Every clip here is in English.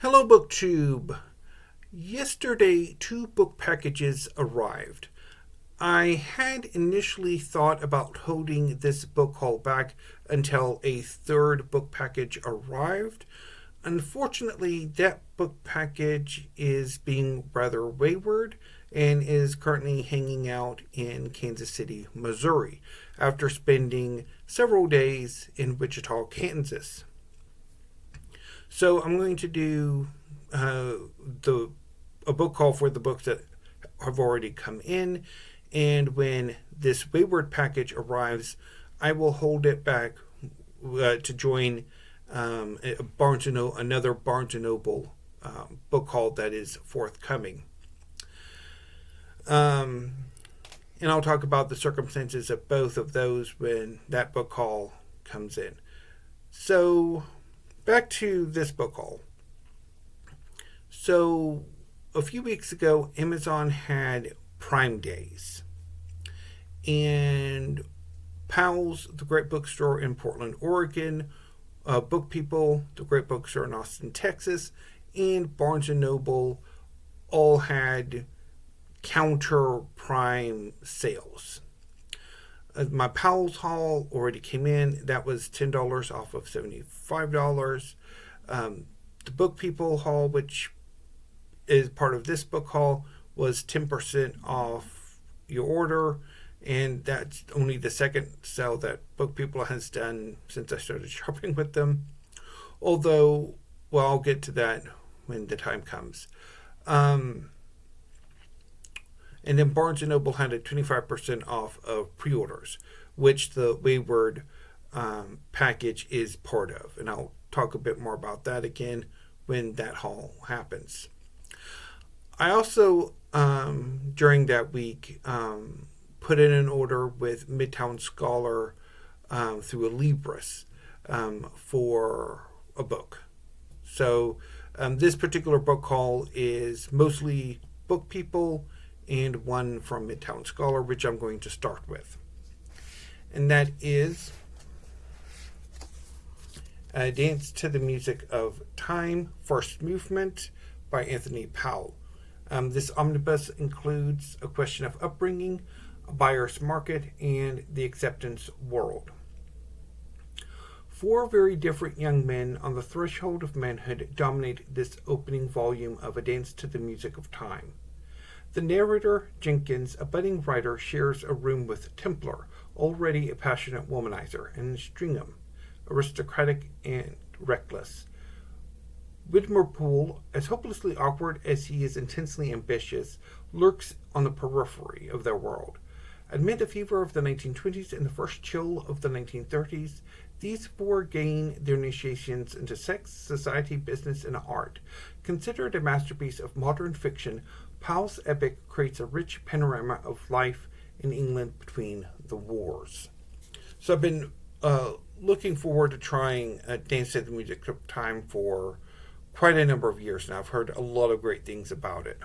Hello, BookTube. Yesterday, 2 book packages arrived. I had initially thought about holding this book haul back until a 3rd book package arrived. Unfortunately, that book package is being rather wayward and is currently hanging out in Kansas City, Missouri, after spending several days in Wichita, Kansas. So I'm going to do a book haul for the books that have already come in, and when this wayward package arrives, I will hold it back to join another Barnes & Noble book haul that is forthcoming. And I'll talk about the circumstances of both of those when that book haul comes in. So, back to this book haul. So, a few weeks ago, Amazon had Prime Days. And Powell's, the great bookstore in Portland, Oregon, Book People, the great bookstore in Austin, Texas, and Barnes & Noble all had counter Prime sales. My Powell's haul already came in. That was $10 off of $75. The Book People haul, which is part of this book haul, was 10% off your order. And that's only the second sale that Book People has done since I started shopping with them. Although, well, I'll get to that when the time comes. And then Barnes & Noble had a 25% off of pre-orders, which the Wayward package is part of. And I'll talk a bit more about that again when that haul happens. I also, during that week, put in an order with Midtown Scholar through a Libris for a book. So this particular book haul is mostly Book People and one from Midtown Scholar, which I'm going to start with. And that is A Dance to the Music of Time, First Movement by Anthony Powell. This omnibus includes A Question of Upbringing, A Buyer's Market, and The Acceptance World. 4 very different young men on the threshold of manhood dominate this opening volume of A Dance to the Music of Time. The narrator, Jenkins, a budding writer, shares a room with Templar, already a passionate womanizer, and Stringham, aristocratic and reckless. Widmerpool, as hopelessly awkward as he is intensely ambitious, lurks on the periphery of their world. Amid the fever of the 1920s and the first chill of the 1930s, these 4 gain their initiations into sex, society, business, and art. Considered a masterpiece of modern fiction, Powell's epic creates a rich panorama of life in England between the wars. So I've been looking forward to trying Dance to the Music of Time for quite a number of years now. I've heard a lot of great things about it.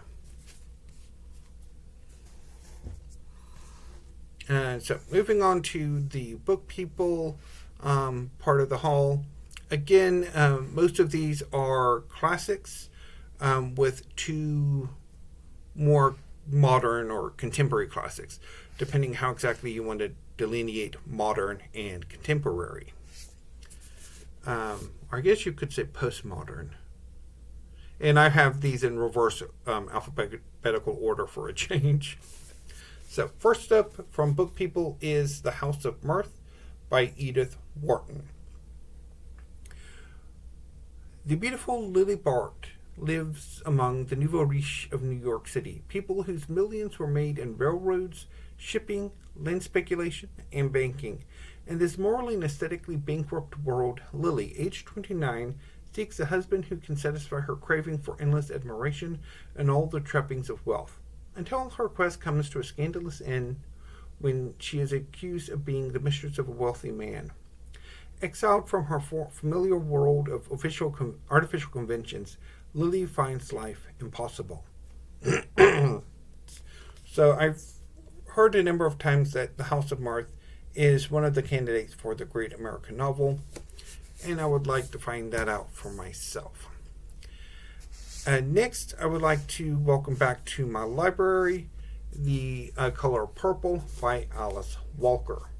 So moving on to the Book People part of the haul. Again, most of these are classics with 2 more modern or contemporary classics, depending how exactly you want to delineate modern and contemporary. Or I guess you could say postmodern. And I have these in reverse alphabetical order for a change. So first up from Book People is The House of Mirth by Edith Wharton. The beautiful Lily Bart lives among the nouveau riche of New York City, people whose millions were made in railroads, shipping, land speculation, and banking. In this morally and aesthetically bankrupt world, Lily, aged 29, seeks a husband who can satisfy her craving for endless admiration and all the trappings of wealth, until her quest comes to a scandalous end when she is accused of being the mistress of a wealthy man. Exiled from her familiar world of artificial conventions, Lily finds life impossible. So I've heard a number of times that The House of Mirth is one of the candidates for the Great American Novel, and I would like to find that out for myself. Next, I would like to welcome back to my library The Color Purple by Alice Walker.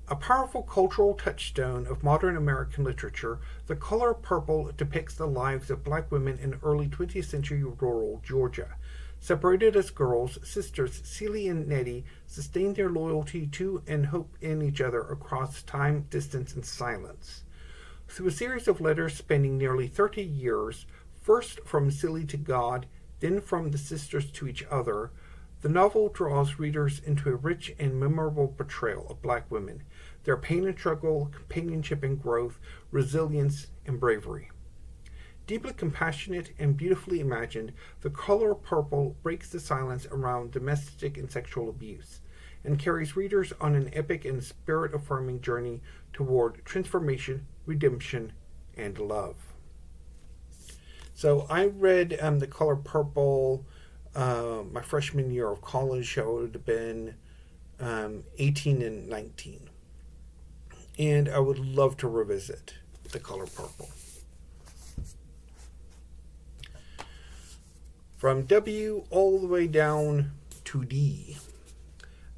A powerful cultural touchstone of modern American literature, The Color Purple depicts the lives of black women in early 20th century rural Georgia. Separated as girls, sisters Celie and Nettie sustained their loyalty to and hope in each other across time, distance, and silence. Through a series of letters spanning nearly 30 years, first from Celie to God, then from the sisters to each other, the novel draws readers into a rich and memorable portrayal of black women, their pain and struggle, companionship and growth, resilience and bravery. Deeply compassionate and beautifully imagined, The Color Purple breaks the silence around domestic and sexual abuse, and carries readers on an epic and spirit-affirming journey toward transformation, redemption, and love. So I read The Color Purple my freshman year of college. I would have been 18 and 19. And I would love to revisit The Color Purple. From W all the way down to D.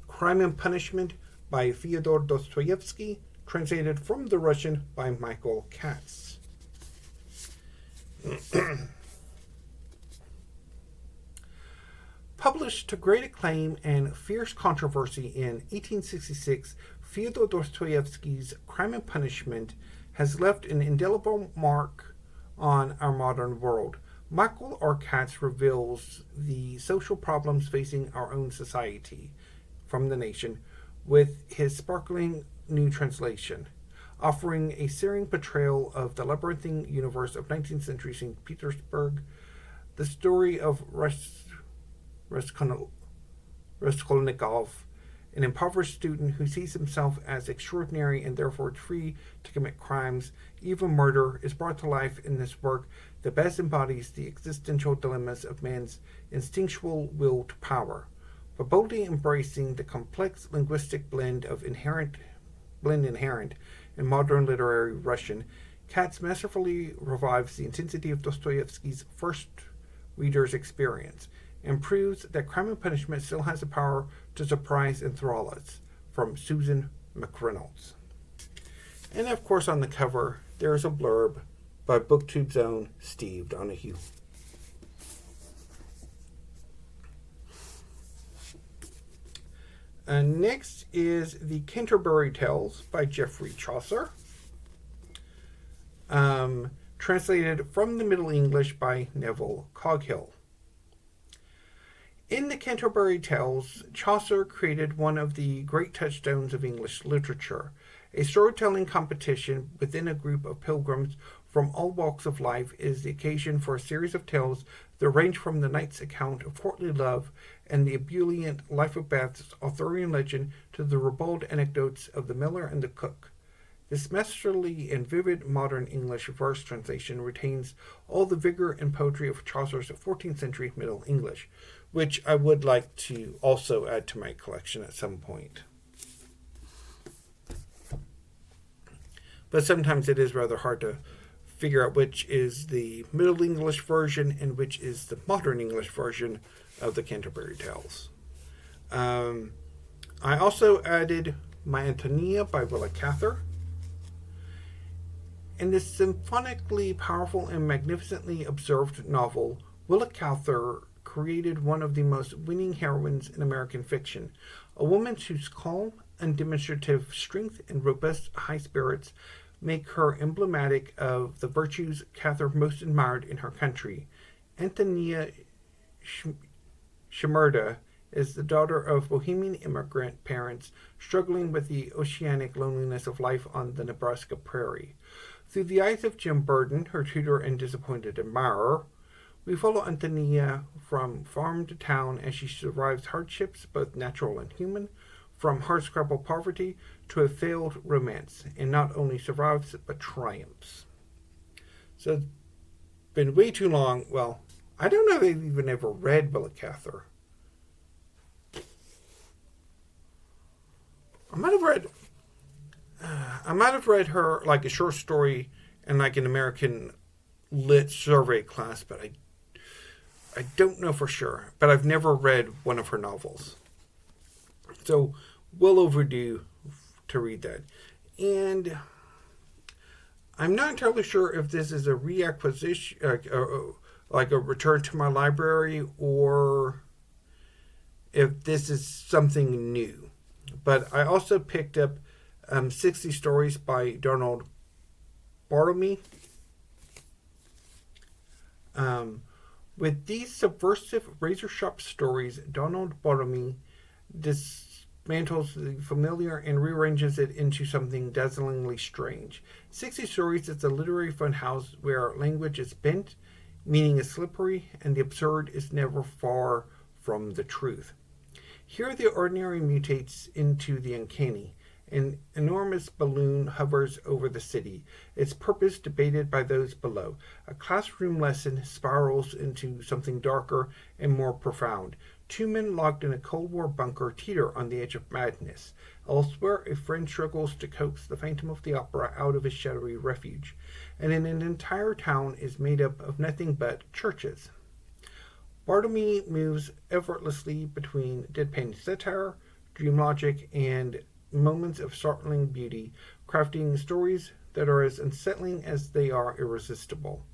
Crime and Punishment by Fyodor Dostoevsky, translated from the Russian by Michael Katz. Published to great acclaim and fierce controversy in 1866, Fyodor Dostoevsky's Crime and Punishment has left an indelible mark on our modern world. Michael R. Katz reveals the social problems facing our own society from the nation with his sparkling new translation, offering a searing portrayal of the labyrinthine universe of 19th century St. Petersburg, the story of Raskolnikov, an impoverished student who sees himself as extraordinary and therefore free to commit crimes, even murder, is brought to life in this work that best embodies the existential dilemmas of man's instinctual will to power, but boldly embracing the complex linguistic blend inherent in modern literary Russian. Katz masterfully revives the intensity of Dostoevsky's first reader's experience, and proves that Crime and Punishment still has the power to surprise and enthrall us. From Susan McReynolds. And of course on the cover, there is a blurb by BookTube's own Steve Donahue. And next is The Canterbury Tales by Geoffrey Chaucer. Translated from the Middle English by Nevill Coghill. In the Canterbury Tales, Chaucer created one of the great touchstones of English literature, a storytelling competition within a group of pilgrims from all walks of life is the occasion for a series of tales that range from the knight's account of courtly love and the ebullient life of Bath's Arthurian legend to the ribald anecdotes of the miller and the cook. This masterly and vivid modern English verse translation retains all the vigor and poetry of Chaucer's 14th century Middle English, which I would like to also add to my collection at some point. But sometimes it is rather hard to figure out which is the Middle English version and which is the modern English version of the Canterbury Tales. I also added My Antonia by Willa Cather. In this symphonically powerful and magnificently observed novel, Willa Cather created one of the most winning heroines in American fiction, a woman whose calm and demonstrative strength and robust high spirits make her emblematic of the virtues Cather most admired in her country. Antonia Shimerda is the daughter of Bohemian immigrant parents struggling with the oceanic loneliness of life on the Nebraska prairie. Through the eyes of Jim Burden, her tutor and disappointed admirer, we follow Antonia from farm to town as she survives hardships, both natural and human, from hardscrabble poverty to a failed romance, and not only survives, but triumphs. So it's been way too long. Well, I don't know if I've even ever read Willa Cather. I might have read her like a short story and like an American lit survey class, but I don't know for sure. But I've never read one of her novels. So, well overdue to read that. And I'm not entirely sure if this is a reacquisition, like a return to my library, or if this is something new. But I also picked up 60 Stories by Donald Barthelme. With these subversive, razor-sharp stories, Donald Barthelme dismantles the familiar and rearranges it into something dazzlingly strange. 60 Stories is a literary funhouse where language is bent, meaning is slippery, and the absurd is never far from the truth. Here the ordinary mutates into the uncanny. An enormous balloon hovers over the city, its purpose debated by those below. A classroom lesson spirals into something darker and more profound. Two men locked in a Cold War bunker teeter on the edge of madness. Elsewhere, a friend struggles to coax the Phantom of the Opera out of his shadowy refuge. And an entire town is made up of nothing but churches. Barthelme moves effortlessly between deadpan satire, dream logic, and moments of startling beauty, crafting stories that are as unsettling as they are irresistible.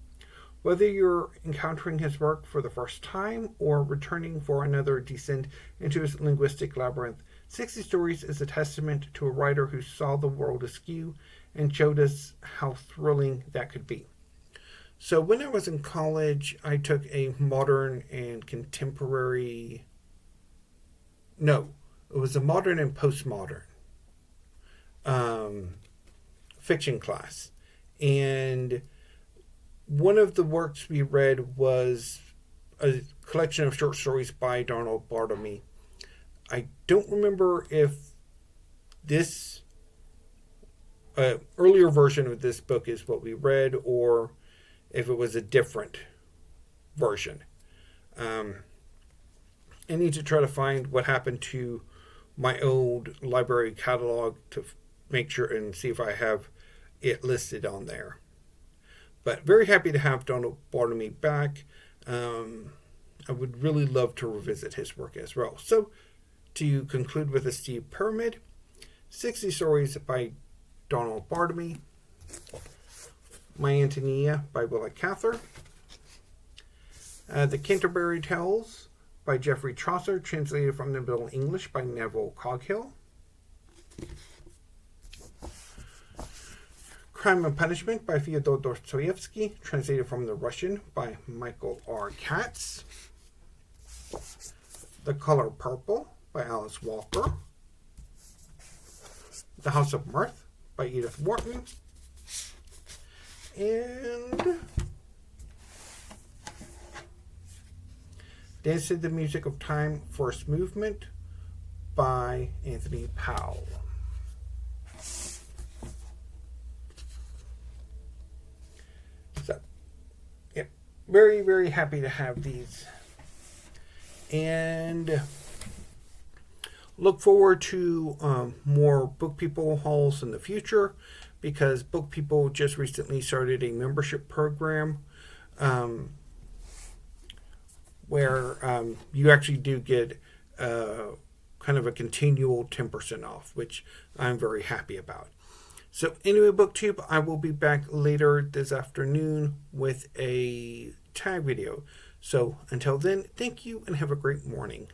Whether you're encountering his work for the first time or returning for another descent into his linguistic labyrinth, 60 Stories is a testament to a writer who saw the world askew and showed us how thrilling that could be. So when I was in college, I took a modern and contemporary... No, it was a modern and postmodern fiction class. And one of the works we read was a collection of short stories by Donald Barthelme. I don't remember if this earlier version of this book is what we read or if it was a different version. I need to try to find what happened to my old library catalog to make sure and see if I have it listed on there. But very happy to have Donald Barthelme back. I would really love to revisit his work as well. So, to conclude with the Steve Pyramid, 60 Stories by Donald Barthelme, My Antonia by Willa Cather, The Canterbury Tales by Geoffrey Chaucer, translated from the Middle English by Nevill Coghill, Crime and Punishment by Fyodor Dostoevsky, translated from the Russian by Michael R. Katz, The Color Purple by Alice Walker, The House of Mirth by Edith Wharton, and Dance to the Music of Time, First Movement by Anthony Powell. So, yeah, very, very happy to have these. And look forward to more Book People hauls in the future, because Book People just recently started a membership program where you actually do get kind of a continual 10% off, which I'm very happy about. So anyway, BookTube, I will be back later this afternoon with a tag video. So until then, thank you and have a great morning.